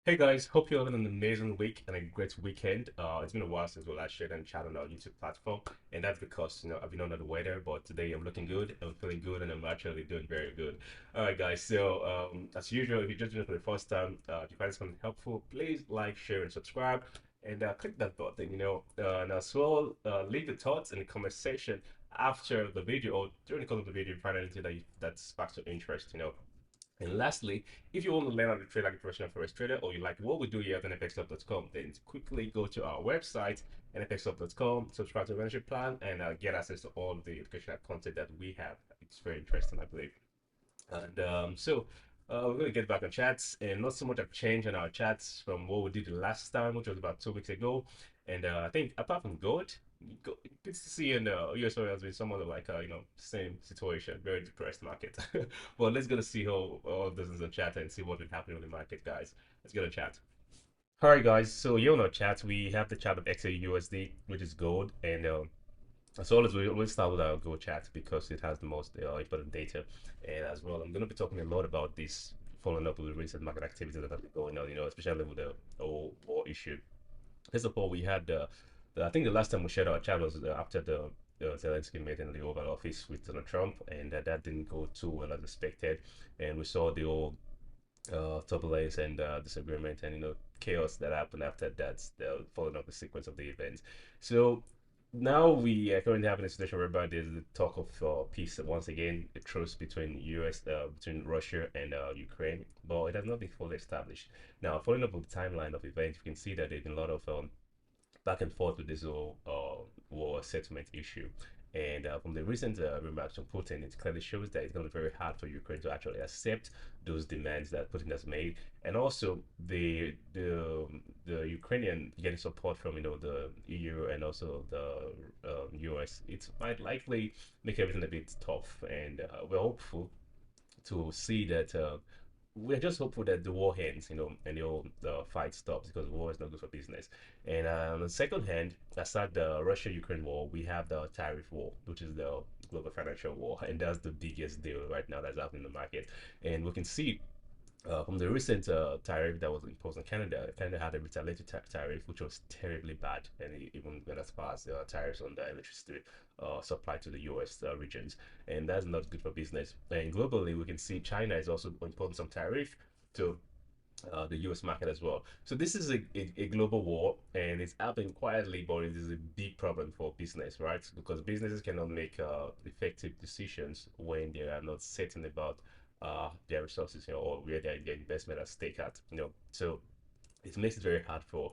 Hey guys, hope you're having an amazing week and a great weekend. It's been a while since we last shared and chat on our YouTube platform, and that's because I've been under the weather, but today I'm looking good, I'm feeling good, and I'm actually doing very good. All right, guys. So as usual, if you're just doing it for the first time, if you find this something helpful, please like, share, and subscribe, and click that button. And as well, leave your thoughts in the comment section after the video or during the course of the video. If you find anything that sparks your interest. And lastly, if you want to learn how to trade like a professional forex trader or you like what we do here at nfxstop.com, then quickly go to our website, nfxstop.com, subscribe to the membership plan, and get access to all the educational content that we have. It's very interesting, I believe. And we're going to get back on chats, and not so much have changed on our chats from what we did the last time, which was about 2 weeks ago. And I think apart from gold, good to see in the USOil has been somewhat of like same situation, very depressed market. Well, let's go to see how all this is in chat and see what is happening on the market, guys. Let's go to chat. All right, guys. So here on our chat, we have the chart of XAU-USD, which is gold, and as always, we always start with our Go chat because it has the most important data. And as well, I'm going to be talking a lot about this, following up with the recent market activity that have been going on, especially with the whole war issue. First of all, we had, I think the last time we shared our chat was after the Zelensky meeting in the Oval Office with Donald Trump, and that didn't go too well as expected. And we saw the whole turbulence and disagreement and chaos that happened after that, following up the sequence of the events. So now we are currently having a situation whereby there's the talk of peace once again, a truce between between Russia and Ukraine, but it has not been fully established. Now, following up with the timeline of events, we can see that there's been a lot of back and forth with this whole war settlement issue. And from the recent remarks from Putin, it clearly shows that it's going to be very hard for Ukraine to actually accept those demands that Putin has made, and also the Ukrainian getting support from the EU and also the US. It might likely make everything a bit tough, and we're hopeful to see that we're just hopeful that the war ends, and the whole fight stops because war is not good for business. And on the second hand, aside the Russia-Ukraine war, we have the tariff war, which is the global financial war, and that's the biggest deal right now that's happening in the market. And we can see from the recent tariff that was imposed on Canada, Canada had a retaliatory tariff, which was terribly bad, and it even went as far as tariffs on the electricity supply to the US regions, and that's not good for business. And globally, we can see China is also imposing some tariff to the US market as well. So this is a global war, and it's happening quietly, but it is a big problem for business, right? Because businesses cannot make effective decisions when they are not certain about their resources, or where their investment at stake at, So it makes it very hard for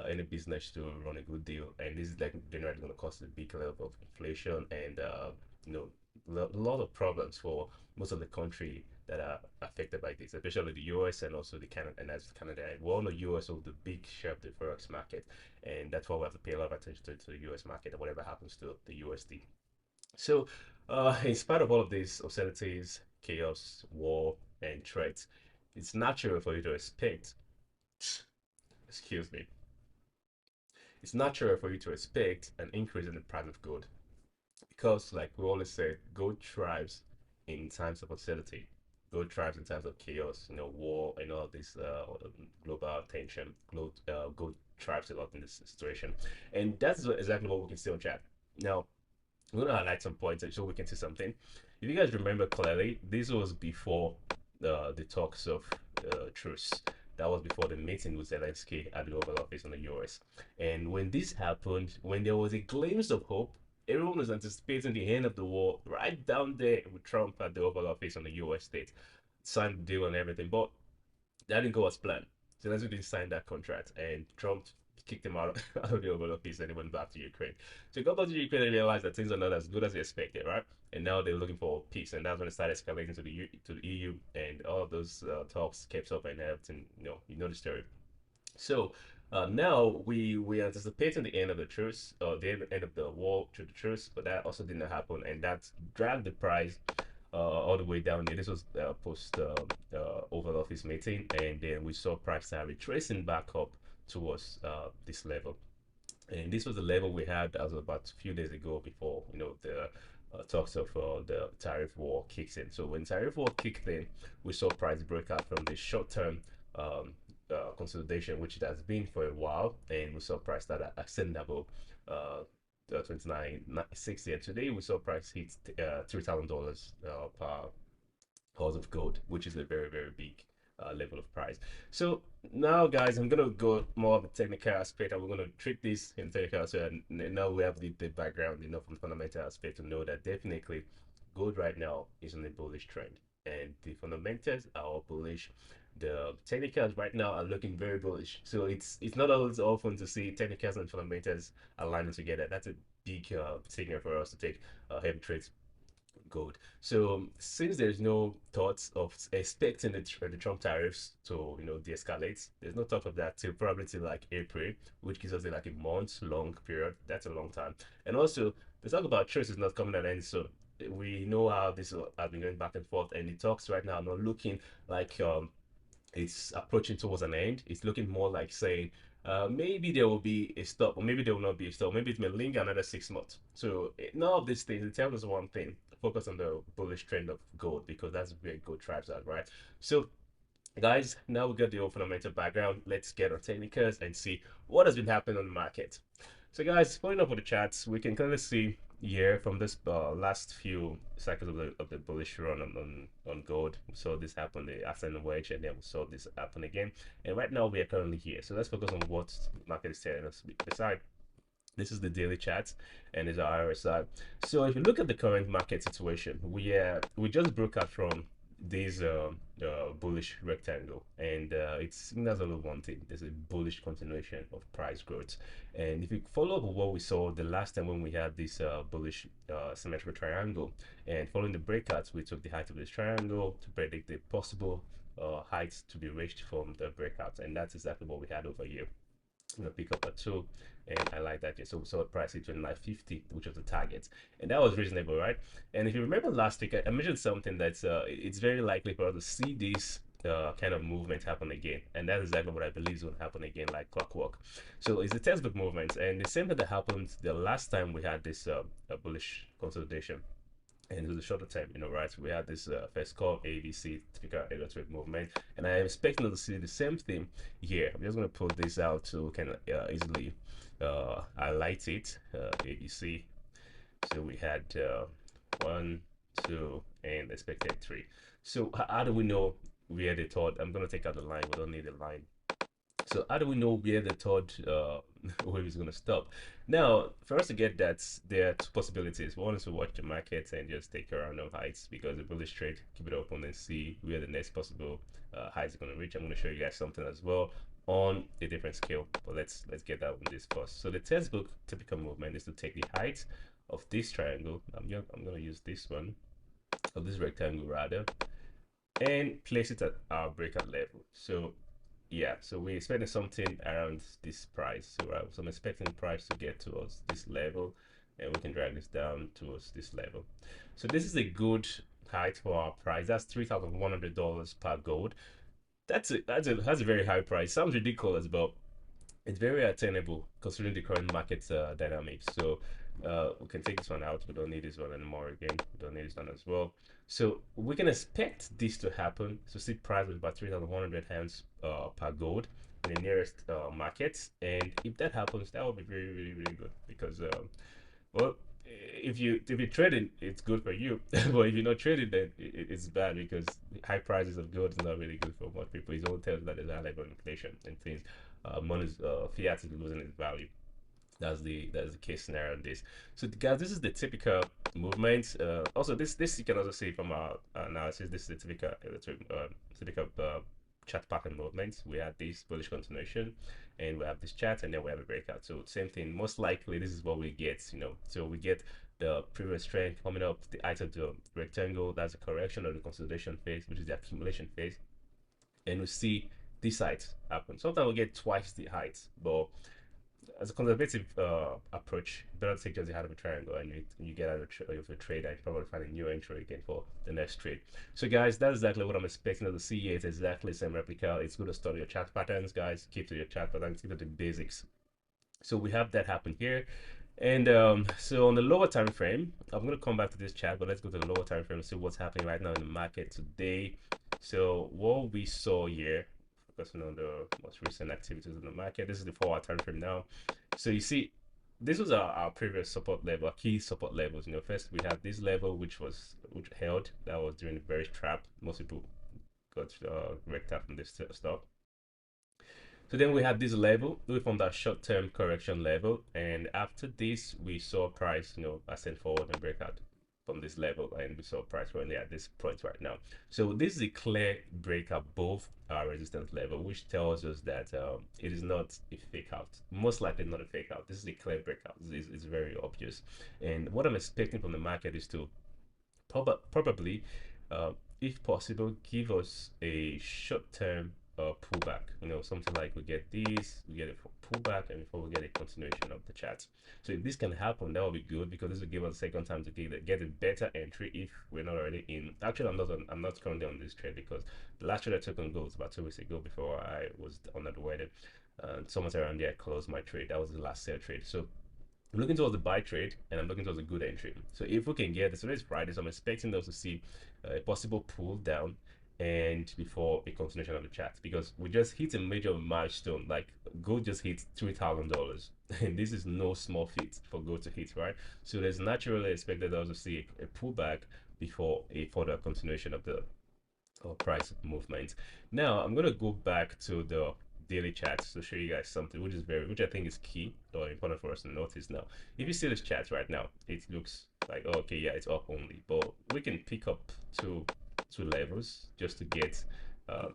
any business to run a good deal, and this is like generally going to cause a big level of inflation and you know a lot of problems for most of the country that are affected by this, especially the US and also the Canada. And as Canada, we all know US is the big share of the forex market, and that's why we have to pay a lot of attention to the US market and whatever happens to the USD. So, in spite of all of these obscenities, chaos, war, and threats, it's natural for you to expect, excuse me, it's natural for you to expect an increase in the price of gold because, like we always say, gold thrives in times of hostility. Gold thrives in times of chaos, war and all this global tension. Gold thrives a lot in this situation, and that's exactly what we can see on chat. Now, I'm gonna highlight some points so we can see something. If you guys remember clearly, this was before the talks of truce. That was before the meeting with Zelensky at the Oval Office in the US. And when this happened, when there was a glimpse of hope, everyone was anticipating the end of the war right down there with Trump at the Oval Office on the US state, signed the deal and everything. But that didn't go as planned. Zelensky didn't sign that contract, and Trump kicked him out, out of the Oval Office, and he went back to Ukraine. So he got back to Ukraine and realized that things are not as good as he expected, right? And now they're looking for peace, and that's when it started escalating to the EU, and all of those talks kept up and everything. You know the story. So now we are anticipating the end of the truce, or the end of the war through the truce, but that also did not happen, and that dragged the price all the way down there. This was post Oval Office meeting, and then we saw price retracing back up towards this level. And this was the level we had as about a few days ago before the talks of the tariff war kicks in. So when tariff war kicked in, we saw price break out from the short term um, consolidation, which it has been for a while, and we saw price that ascend above uh, 29.60, and today we saw price hit $3,000 per ounce of gold, which is a very, very big level of price. So now, guys, I'm gonna go more of the technical aspect, and we're gonna treat this in technical aspect. And now we have the background enough from fundamental aspect to know that definitely gold right now is on a bullish trend, and the fundamentals are all bullish. The technicals right now are looking very bullish. So it's not always often to see technicals and fundamentals aligning together. That's a big signal for us to take heavy trades gold. So since there's no thoughts of expecting the Trump tariffs to de-escalate, there's no thought of that till probably till like April, which gives us like a month long period. That's a long time. And also the talk about trade is not coming at an end soon. We know how this has been going back and forth, and the talks right now are not looking like it's approaching towards an end. It's looking more like saying maybe there will be a stop, or maybe there will not be a stop. Maybe it may linger another 6 months. So none of these things, it tells us one thing: focus on the bullish trend of gold, because that's where gold thrives at, right? So guys, now we got the old fundamental background. Let's get on technicals and see what has been happening on the market. So guys, following up with the charts, we can clearly see here from this last few cycles of the bullish run on gold. We saw this happen, the ascending wedge, and then we saw this happen again. And right now we are currently here. So let's focus on what the market is telling us. Beside, this is the daily chart, and it's our RSI. So if you look at the current market situation, we just broke out from this bullish rectangle, and it signals only one thing: there's a bullish continuation of price growth. And if you follow up with what we saw the last time when we had this bullish symmetrical triangle, and following the breakouts, we took the height of this triangle to predict the possible heights to be reached from the breakouts, and that's exactly what we had over here. I'm gonna pick up a two and highlight that. So we saw a price hit 29.50, which was the target, and that was reasonable, right? And if you remember last week, I mentioned something that's it's very likely for us to see this kind of movement happen again, and that's exactly what I believe is going to happen again, like clockwork. So it's the textbook movement, and the same thing that happened the last time we had this bullish consolidation, and it was a shorter time, right? So we had this first call ABC typical electric movement, and I am expecting to see the same thing here. I'm just going to pull this out to kind of easily highlight it. ABC. So we had one, two, and expected three. So how do we know where the third? I'm going to take out the line. We don't need the line. So how do we know where the third wave is going to stop? Now, for us to get that, there are two possibilities. One is to watch the market and just take a random heights, because the bullish trade, keep it open and see where the next possible heights are going to reach. I'm going to show you guys something as well on a different scale, but let's get that one this first. So the textbook typical movement is to take the height of this triangle. I'm going to use this one, of this rectangle rather, and place it at our breakout level. So yeah, so we're expecting something around this price. So I'm expecting the price to get towards this level, and we can drag this down towards this level. So this is a good height for our price. That's $3,100 per gold. That's a very high price. Sounds ridiculous, but it's very attainable considering the current market dynamics. So we can take this one out. We don't need this one anymore again. We don't need this one as well. So we can expect this to happen. So see price with about 3,100 hands per gold in the nearest markets. And if that happens, that would be very, really, really good, because well, if you're trading, it's good for you. But if you're not trading, then it's bad, because high prices of gold is not really good for most people. It only tells that there's a high level of inflation and things. Money's fiat is losing its value. That's the case scenario in this. So guys, this is the typical movement. Also, this you can also see from our analysis. This is the typical chart pattern movements. We have this bullish continuation, and we have this chart, and then we have a breakout. So same thing. Most likely, this is what we get. So we get the previous trend coming up, the height of the rectangle. That's the correction of the consolidation phase, which is the accumulation phase, and we see this height happen. Sometimes we get twice the height, but as a conservative approach, better take just the height of a triangle, and you get out of a trade, and you probably find a new entry again for the next trade. So guys, that's exactly what I'm expecting to see here. It's exactly the same replica. It's good to study your chart patterns, guys. Keep to your chart patterns, keep to the basics. So we have that happen here. And so on the lower time frame, I'm going to come back to this chart, but let's go to the lower time frame and see what's happening right now in the market today. So what we saw here focusing on the most recent activities in the market. This is the 4-hour time frame now. So you see, this was our previous support level, our key support levels. First we had this level which held. That was during the bearish trap. Most people got wrecked out from this stop. So then we had this level. We formed that short-term correction level, and after this, we saw price, ascend forward and break out from this level, and we saw price currently at this point right now. So this is a clear break above our resistance level, which tells us that it is not a fake out. Most likely not a fake out. This is a clear breakout. It's very obvious. And what I'm expecting from the market is to probably, uh, if possible, give us a short-term pullback. Something like we get this, we get a pullback, and before we get a continuation of the chart. So if this can happen, that will be good because this will give us a second time to get a better entry if we're not already in. Actually, I'm not currently on this trade because the last trade I took on gold was about 2 weeks ago before I was on the wedding. Somewhere around there, I closed my trade. That was the last sale trade. So I'm looking towards the buy trade and I'm looking towards a good entry. So if we can get this, today's Friday, so I'm expecting those to see a possible pull down and before a continuation of the chat because we just hit a major milestone. Like gold just hit $3,000, and this is no small feat for gold to hit, right? So there's naturally expected us to see a pullback before a further continuation of the price movement. Now I'm gonna go back to the daily charts to show you guys something which I think is key or important for us to notice. Now if you see this chart right now, it looks like, oh, okay, yeah, it's up only, but we can pick up two levels just to get a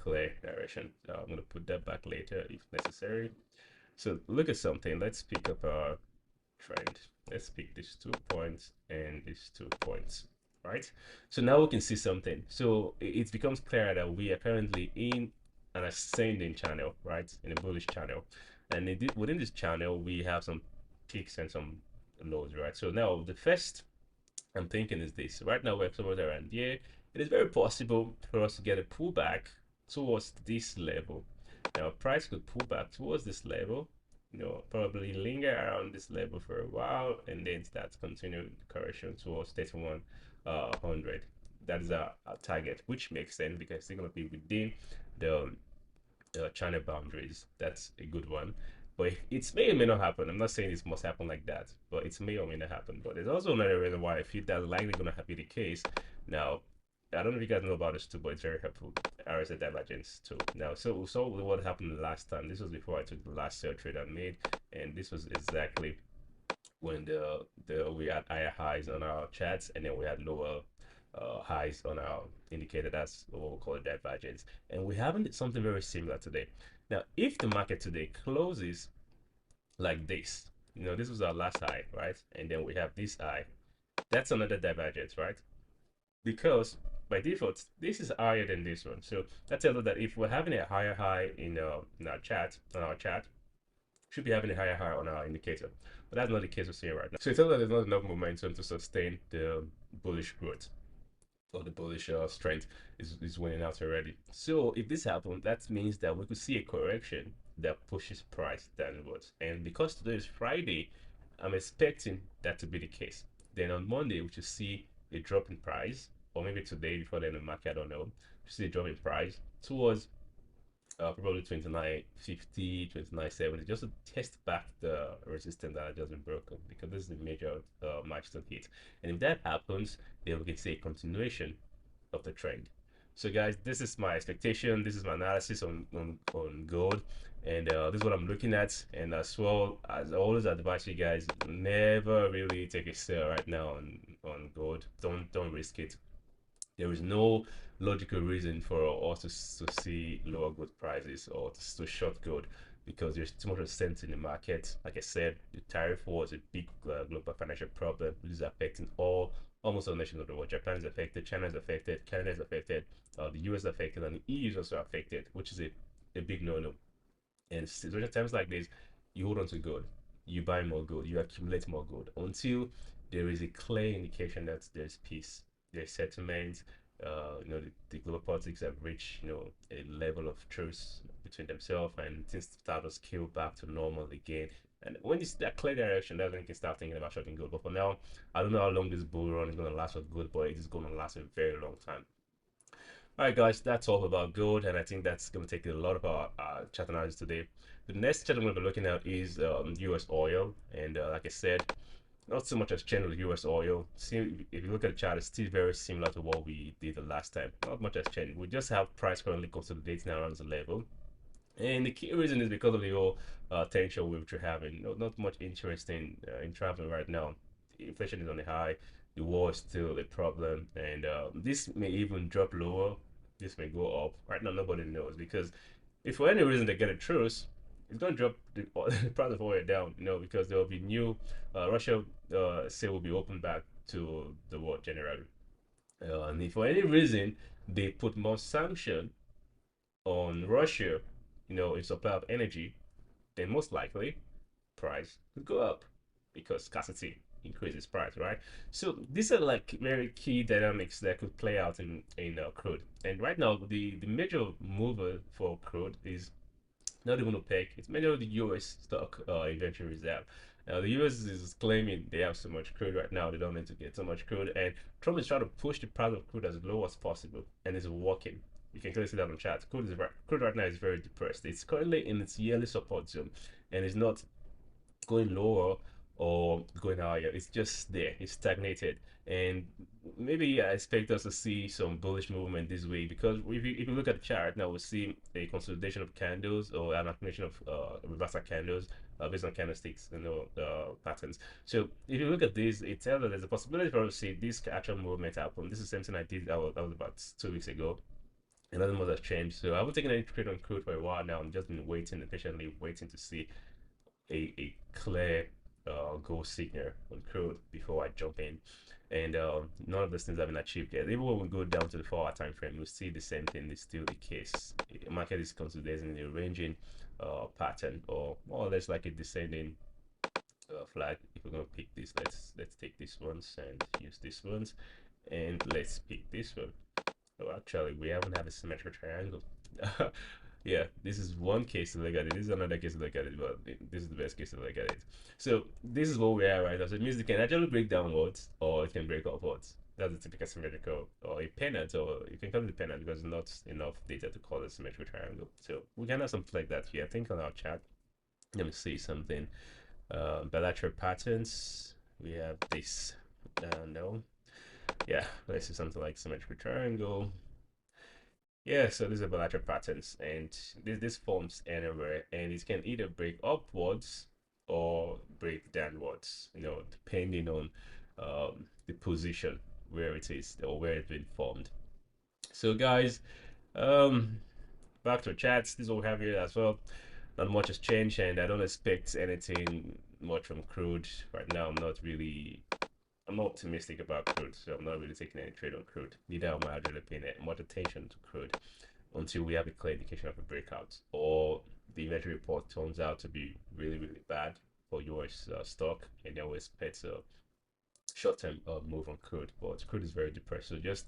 clear direction. I'm going to put that back later if necessary. So look at something. Let's pick up our trend. Let's pick these 2 points and these 2 points, right? So now we can see something. So it becomes clear that we are currently in an ascending channel, right? In a bullish channel. And within this channel, we have some peaks and some lows, right? So now the first I'm thinking is this. Right now we're somewhere around here. It is very possible for us to get a pullback towards this level. Now price could pull back towards this level, probably linger around this level for a while and then start continuing correction towards 3100. That is our target, which makes sense because it's going to be within the channel boundaries. That's a good one. But it may or may not happen. I'm not saying it must happen like that, but it may or may not happen. But there's also another reason why I feel that's likely going to be the case. Now, I don't know if you guys know about this too, but it's very helpful. RSA divergence too. Now, so what happened last time. This was before I took the last sell trade I made, and this was exactly when we had higher highs on our charts, and then we had lower highs on our indicator. That's what we call a divergence, and we haven't something very similar today. Now if the market today closes like this, this was our last high, right? And then we have this high. That's another divergence, right? Because by default this is higher than this one. So that tells us that if we're having a higher high in our chart, should be having a higher high on our indicator, but that's not the case we're seeing right now. So it tells us there's not enough momentum to sustain the bullish growth, or the bullish strength is winning out already. So if this happens, that means that we could see a correction that pushes price downwards. And because today is Friday, I'm expecting that to be the case. Then on Monday, we should see a drop in price, or maybe today before the end of the market, I don't know. We should see a drop in price towards probably 29.50, 29.70, just to test back the resistance that has just been broken, because this is a major milestone hit. And if that happens, then we can see a continuation of the trend. So guys, this is my expectation. This is my analysis on gold, and this is what I'm looking at. And as well, as I always advise you guys, never really take a sell right now on gold. Don't risk it. There is no logical reason for us to see lower gold prices or to short gold, because there's too much sense in the market. Like I said, the tariff war is a big global financial problem, which is affecting almost all nations of the world. Japan is affected, China is affected, Canada is affected, the US is affected, and the EU is also affected, which is a big no-no. And situation times like this, you hold on to gold, you buy more gold, you accumulate more gold until there is a clear indication that there's peace, there's settlement. The global politics have reached, a level of truce between themselves, and things start to scale back to normal again. And when it's that clear direction, that's when you can start thinking about shorting gold. But for now, I don't know how long this bull run is going to last for gold, but it is going to last a very long time. All right, guys, that's all about gold, and I think that's going to take a lot of our chat analysis today. The next chat I'm going to be looking at is US oil, and like I said, not so much has changed with US oil. See, if you look at the chart, it's still very similar to what we did the last time. Not much has changed. We just have price currently consolidating around the level. And the key reason is because of the whole tension which we're having. Not much interest in traveling right now. Inflation is on the high. The war is still a problem, and this may even drop lower. This may go up. Right now, nobody knows because if for any reason they get a truce, it's going to drop the, the price of oil down. Because there will be new Russia say will be open back to the world generally. And if for any reason they put more sanction on Russia, in supply of energy, then most likely price could go up because scarcity increases price, right? So these are like very key dynamics that could play out in crude. And right now, the major mover for crude is not even OPEC. It's mainly the US stock inventory reserve. Now, the US is claiming they have so much crude right now, they don't need to get so much crude. And Trump is trying to push the price of crude as low as possible, and it's working. You can clearly see that on chat. Crude right now is very depressed. It's currently in its yearly support zone, and it's not going lower or going higher. It's just there. It's stagnated. And maybe I expect us to see some bullish movement this way because if you look at the chart now, we see a consolidation of candles or an accumulation of reversal candles based on candlesticks, patterns. So if you look at this, it tells us there's a possibility for us to see this actual movement happen. This is something I did. That was about 2 weeks ago. And nothing much has changed. So I haven't taken any trade on crude for a while now. I'm just been waiting, patiently waiting to see a clear goal signal on crude before I jump in. And none of those things have been achieved yet. Even when we go down to the 4 hour time frame, we see the same thing is still the case. The market is consolidating a ranging pattern, or more or less like a descending flag. If we're gonna pick this, let's take this ones and use this ones, and let's pick this one. Oh, actually, we haven't had a symmetric triangle. Yeah, this is one case to look at it. This is another case to look at it, but this is the best case to look at it. So this is what we are right now. So it means it can actually break downwards or it can break upwards. That's a typical symmetrical or a pennant, or you can call it a pennant because not enough data to call it a symmetrical triangle. So we can have something like that here. I think on our chart, let me see something. Bilateral patterns. We have this. No. Yeah, let's see something like symmetrical triangle. Yeah, so these are bilateral patterns, and this forms anywhere, and it can either break upwards or break downwards, depending on the position where it is or where it's been formed. So, guys, um, back to chats. This is what we have here as well. Not much has changed, and I don't expect anything much from crude right now. I'm not optimistic about crude, so I'm not really taking any trade on crude. Neither am I really paying much attention to crude until we have a clear indication of a breakout or the inventory report turns out to be really, really bad for US stock, and then we expect a short-term move on crude. But crude is very depressed, so just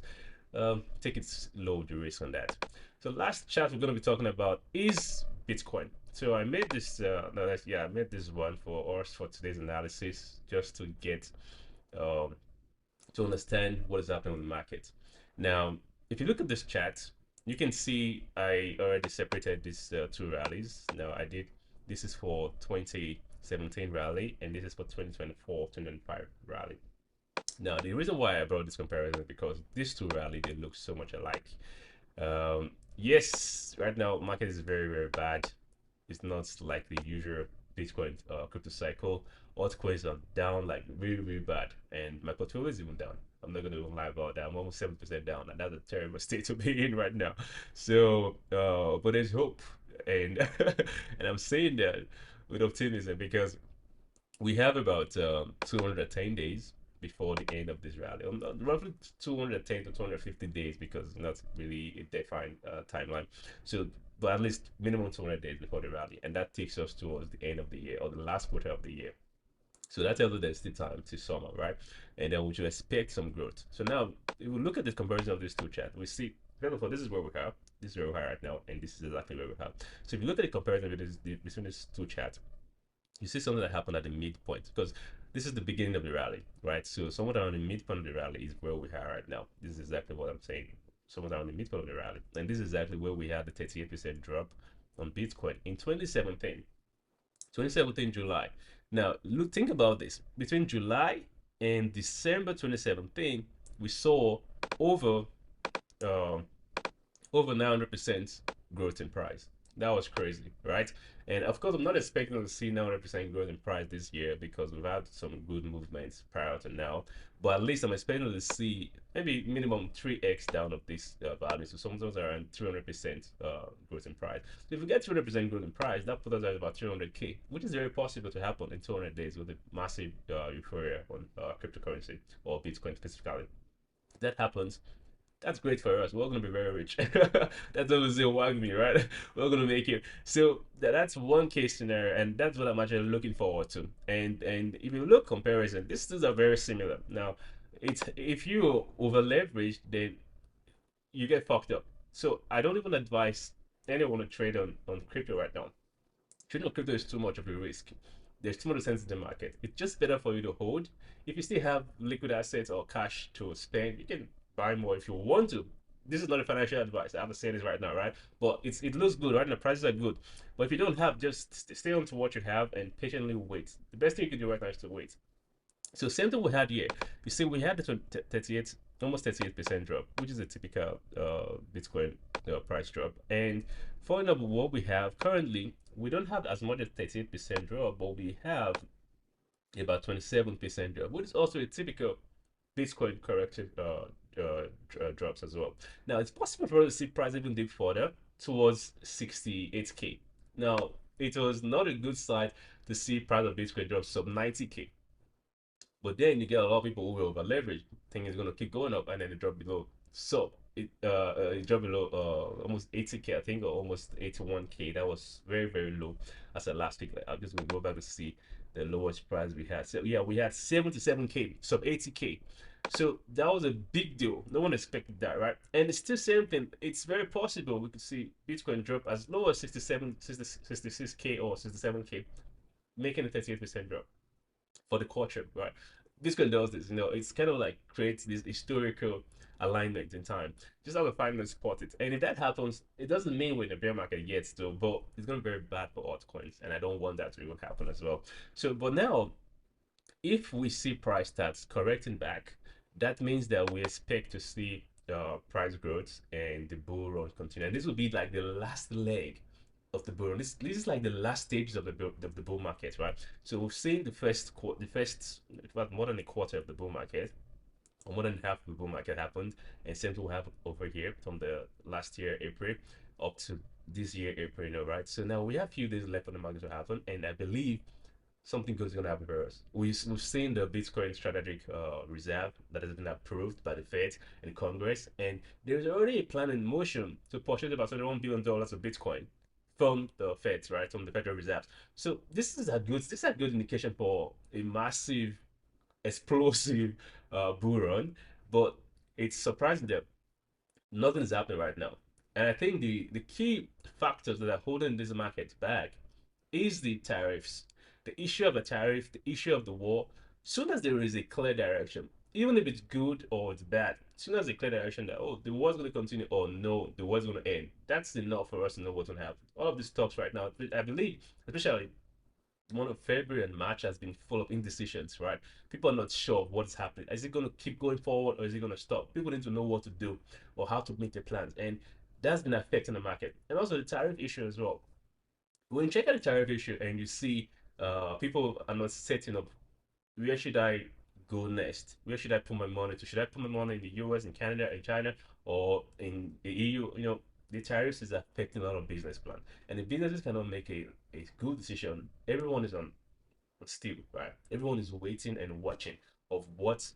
take it low the risk on that. So last chart we're going to be talking about is Bitcoin. So I made this, no, yeah, I made this one for us for today's analysis just to get um, to understand what is happening with the market. Now, if you look at this chart, you can see I already separated these two rallies. Now, I did this is for 2017 rally, and this is for 2024 2025 rally. Now, the reason why I brought this comparison is because these two rally they look so much alike. Yes, right now market is very very bad. It's not like the usual Bitcoin crypto cycle. Altcoins are down like really really bad, and my portfolio is even down. I'm not gonna lie about that. I'm almost 7% down, and that's a terrible state to be in right now. So, but there's hope, and and I'm saying that with optimism because we have about 210 days before the end of this rally. Roughly 210 to 250 days because it's not really a defined timeline. So, but at least minimum 200 days before the rally, and that takes us towards the end of the year or the last quarter of the year. So that tells us there's still time to summer, right? And then we should expect some growth. So now, if we look at the comparison of these two charts, we see, first of all, this is where we are. This is where we are right now, and this is exactly where we are. So if you look at the comparison between these two charts, you see something that happened at the midpoint because this is the beginning of the rally, right? So somewhere around the midpoint of the rally is where we are right now. This is exactly what I'm saying. somewhere around the midpoint of the rally. And this is exactly where we had the 38% drop on Bitcoin in 2017. 2017 July. Now, look, think about this. Between July and December 2017, we saw over um, over 900% growth in price. That was crazy, right? And of course, I'm not expecting to see 900% growth in price this year because we've had some good movements prior to now. But at least I'm expecting to see maybe minimum 3x down of this value. So sometimes around 300% growth in price. So if we get 200% growth in price, that puts us at about 300K, which is very possible to happen in 200 days with a massive euphoria on cryptocurrency or Bitcoin specifically. If that happens, that's great for us. We're gonna be very rich. That's what we say, wag me, right? We're gonna make it. So that's one case scenario, and that's what I'm actually looking forward to. And if you look comparison, these two are very similar. Now, it's if you over leverage, then you get fucked up. So I don't even advise anyone to trade on crypto right now. Trading crypto is too much of a risk. There's too much sense in the market. It's just better for you to hold. If you still have liquid assets or cash to spend, you can buy more if you want to. This is not a financial advice. I have to say this right now, right? But it looks good, right? And the prices are good. But if you don't have, just stay on to what you have and patiently wait. The best thing you can do right now is to wait. So same thing we had here. You see, we had the 38, almost 38% drop, which is a typical Bitcoin price drop. And following up with what we have currently, we don't have as much as 38% drop, but we have about 27% drop, which is also a typical Bitcoin corrective drops as well. Now, it's possible for us to see price even dip further towards 68K. Now, it was not a good sign to see price of Bitcoin drop sub 90K. But then you get a lot of people who will over leverage, think it's gonna keep going up, and then it drop below. So it dropped below almost 80K, I think, or almost 81K. That was very low as a last week. Like, I'm just gonna go back to see the lowest price we had. So yeah, we had 77K, sub 80K. So that was a big deal. No one expected that, right? And it's still same thing. It's very possible we could see Bitcoin drop as low as 66K or 67K, making a 38% drop for the culture, right? Bitcoin does this, it's kind of like creates this historical alignment in time. Just how we finally spot it. And if that happens, it doesn't mean we're in a bear market yet still, but it's gonna be very bad for altcoins. And I don't want that to even happen as well. So but now if we see price stats correcting back, that means that we expect to see price growth and the bull run continue. And this will be like the last leg of the bull run. This is like the last stages of the bull market, right? So we've seen about more than a quarter of the bull market, or more than half of the bull market happened, and same thing will happen over here from the last year April up to this year April, right? So now we have a few days left for the market to happen, and I believe something good is going to happen for us. We've seen the Bitcoin strategic reserve that has been approved by the Fed and Congress, and there's already a plan in motion to purchase about $21 billion of Bitcoin from the Feds, right, from the Federal Reserve. So this is a good indication for a massive, explosive bull run, but it's surprising that nothing is happening right now. And I think the key factors that are holding this market back is the tariffs, the issue of the tariff, the issue of the war. Soon as there is a clear direction, even if it's good or it's bad, soon as a clear direction that the war's going to continue or no, the war's going to end, that's enough for us to know what's going to happen. All of these talks right now, I believe, especially the month of February and March has been full of indecisions, right? People are not sure of what's happening. Is it going to keep going forward or is it going to stop? People need to know what to do or how to make their plans. And that's been affecting the market. And also the tariff issue as well. When you check out the tariff issue and you see people are not setting up, where should I go next? Where should I put my money to? Should I put my money in the US, in Canada, in China, or in the EU? The tariffs is affecting a lot of business plan. And the businesses cannot make a good decision. Everyone is on still, right? Everyone is waiting and watching of what's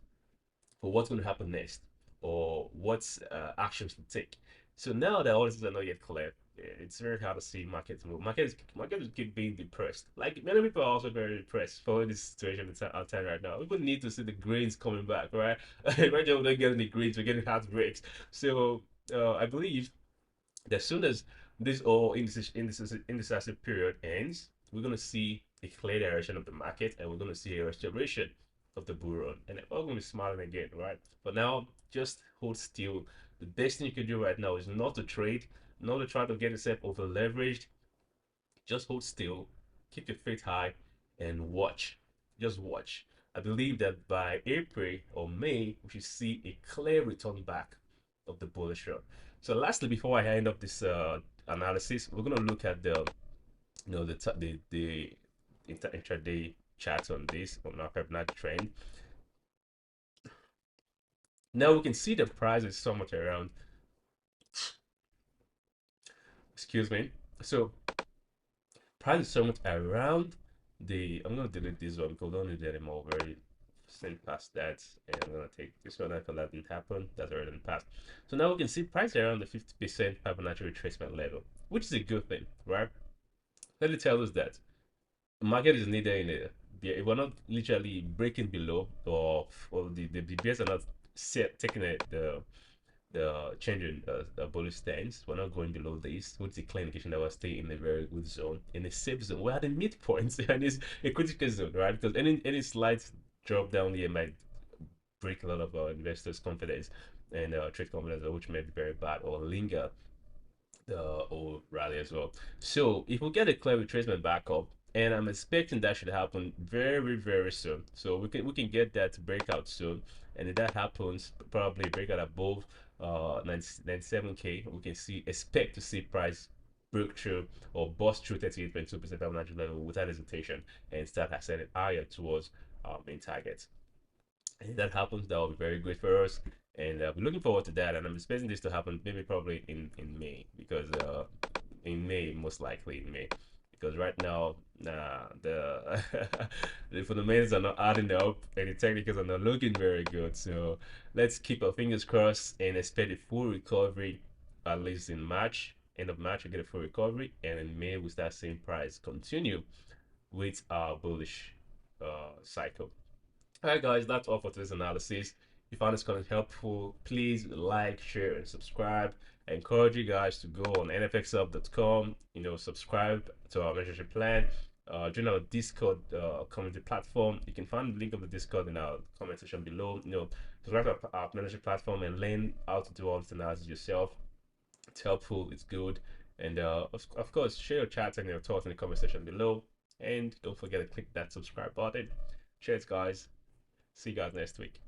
going to happen next or what actions to take. So now that all this are not yet clear, it's very hard to see markets move. Markets keep being depressed. Like many people are also very depressed for this situation outside right now. People need to see the grains coming back, right? Right now we're not getting the grains, we're getting heartbreaks. So I believe that as soon as this all indecisive period ends, we're going to see a clear direction of the market and we're going to see a restoration of the bull run. And we're going to be smiling again, right? But now, just hold still. The best thing you can do right now is not to trade, not to try to get yourself over leveraged. Just hold still, keep your feet high, and watch. Just watch. I believe that by April or May, we should see a clear return back of the bullish run. So, lastly, before I end up this analysis, we're gonna look at the the intraday chart on this on our Fibonacci trend. Now we can see the price is somewhat around. Excuse me. So price is somewhat around the. I'm gonna delete this one because we don't need it anymore. Very sent past that, and I'm gonna take this one because that didn't happen. That's already in the past. So now we can see price around the 50% Fibonacci retracement level, which is a good thing, right? Let me tell us that the market is neither in a. We're not literally breaking below, or the bears are not taking the change in the bullish stance. We're not going below this, which is a clear indication that we're staying in a very good zone, in a safe zone. We're at the midpoint, and it's a critical zone, right? Because any slight drop down here might break a lot of investors' confidence and trade confidence, which may be very bad or linger the old rally as well. So if we get a clear retracement back up, and I'm expecting that should happen very very soon. So we can get that breakout soon, and if that happens, probably breakout above 97k, we can expect to see price break through or bust through 38.2% Fibonacci level without hesitation and start ascending higher towards our main target. And if that happens, that will be very good for us. And we're looking forward to that. And I'm expecting this to happen maybe probably in May, because in May, most likely in May. Because right now, the the fundamentals are not adding up and the technicals are not looking very good. So let's keep our fingers crossed and expect a full recovery at least in March. End of March, we get a full recovery, and in May we start seeing price continue with our bullish cycle. Alright guys, that's all for today's analysis. If you found this content helpful, please like, share, and subscribe. I encourage you guys to go on nfxhub.com, subscribe to our membership plan, join our Discord community platform. You can find the link of the Discord in our comment section below. Subscribe to our membership platform and learn how to do all this analysis yourself. It's helpful, it's good. And of course, share your chats and your thoughts in the comment section below. And don't forget to click that subscribe button. Cheers, guys. See you guys next week.